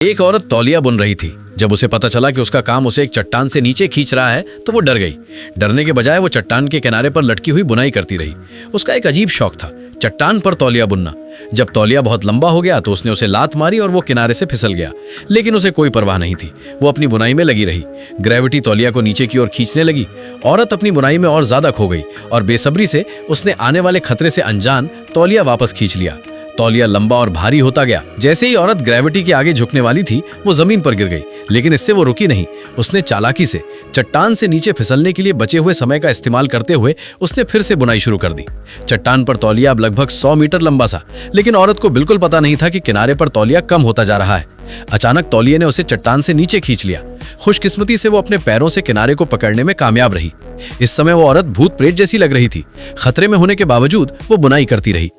एक औरत तौलिया बुन रही थी। जब उसे पता चला कि उसका काम उसे एक चट्टान से नीचे खींच रहा है तो वो डर गई। डरने के बजाय वो चट्टान के किनारे पर लटकी हुई बुनाई करती रही। उसका एक अजीब शौक था, चट्टान पर तौलिया बुनना। जब तौलिया बहुत लंबा हो गया तो उसने उसे लात मारी और वो किनारे से फिसल गया, लेकिन उसे कोई परवाह नहीं थी। वो अपनी बुनाई में लगी रही। ग्रेविटी तौलिया को नीचे की ओर खींचने लगी। औरत अपनी बुनाई में और ज्यादा खो गई और बेसब्री से उसने आने वाले खतरे से अनजान तौलिया वापस खींच लिया। तौलिया लंबा और भारी होता गया। जैसे ही औरत ग्रेविटी के आगे झुकने वाली थी वो जमीन पर गिर गई, लेकिन इससे वो रुकी नहीं। उसने चालाकी से चट्टान से नीचे फिसलने के लिए बचे हुए समय का इस्तेमाल करते हुए उसने फिर से बुनाई शुरू कर दी। चट्टान पर तौलिया अब लगभग 100 मीटर लंबा था, लेकिन औरत को बिल्कुल पता नहीं था कि किनारे पर तौलिया कम होता जा रहा है। अचानक तौलिया ने उसे चट्टान से नीचे खींच लिया। खुशकिस्मती से वो अपने पैरों से किनारे को पकड़ने में कामयाब रही। इस समय वो औरत भूत प्रेत जैसी लग रही थी। खतरे में होने के बावजूद वो बुनाई करती रही।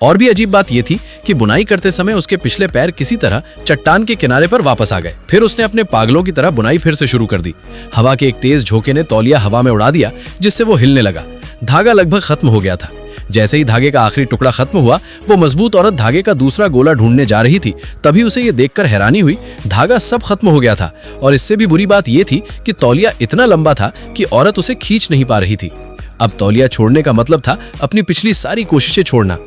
और भी अजीब बात यह थी कि बुनाई करते समय उसके पिछले पैर किसी तरह चट्टान के किनारे पर वापस आ गए। फिर उसने अपने पागलों की तरह बुनाई फिर से शुरू कर दी। हवा के एक तेज झोंके ने तौलिया हवा में उड़ा दिया, जिससे वो हिलने लगा। धागा लगभग खत्म हो गया था। जैसे ही धागे का आखिरी टुकड़ा खत्म हुआ, वो मजबूत औरत धागे का दूसरा गोला ढूंढने जा रही थी। तभी उसे ये देखकर हैरानी हुई, धागा सब खत्म हो गया था। और इससे भी बुरी बात यह थी कि तौलिया इतना लंबा था कि औरत उसे खींच नहीं पा रही थी। अब तौलिया छोड़ने का मतलब था अपनी पिछली सारी कोशिशें छोड़ना।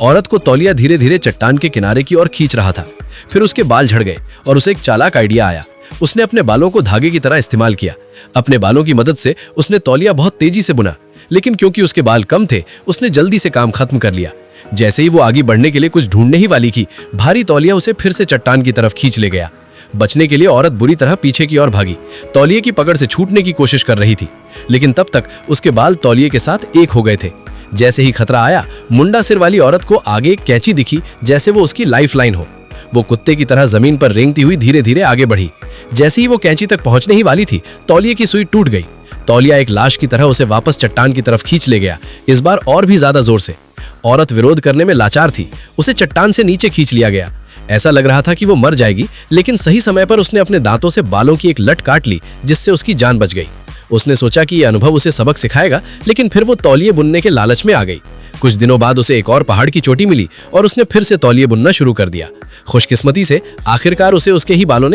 औरत को तौलिया धीरे धीरे चट्टान के किनारे की ओर खींच रहा था। फिर उसके बाल झड़ गए और उसे एक चालाक आइडिया आया। उसने अपने बालों को धागे की तरह इस्तेमाल किया। अपने बालों की मदद से उसने तौलिया बहुत तेजी से बुना, लेकिन क्योंकि उसके बाल कम थे उसने जल्दी से काम खत्म कर लिया। जैसे ही वो आगे बढ़ने के लिए कुछ ढूंढने ही वाली थी, भारी तौलिया उसे फिर से चट्टान की तरफ खींच ले गया। बचने के लिए औरत बुरी तरह पीछे की ओर भागी। तौलिए की पकड़ से छूटने की कोशिश कर रही थी, लेकिन तब तक उसके बाल तौलिए के साथ एक हो गए थे। जैसे ही खतरा आया, मुंडा सिर वाली औरत को आगे एक कैंची दिखी, जैसे वो उसकी लाइफलाइन हो। वो कुत्ते की तरह जमीन पर रेंगती हुई धीरे धीरे आगे बढ़ी। जैसे ही वो कैंची तक पहुंचने ही वाली थी, तौलिए की सुई टूट गई। तौलिया एक लाश की तरह उसे वापस चट्टान की तरफ खींच ले गया, इस बार और भी ज्यादा जोर से। औरत विरोध करने में लाचार थी। उसे चट्टान से नीचे खींच लिया गया। ऐसा लग रहा था कि वो मर जाएगी, लेकिन सही समय पर उसने अपने दांतों से बालों की एक लट काट ली, जिससे उसकी जान बच गई। उसने सोचा कि यह अनुभव उसे सबक सिखाएगा, लेकिन फिर वो तौलिए बुनने के लालच में आ गई। कुछ दिनों बाद उसे एक और पहाड़ की चोटी मिली और उसने फिर से तौलिए बुनना शुरू कर दिया। खुशकिस्मती से आखिरकार उसे उसके ही बालों ने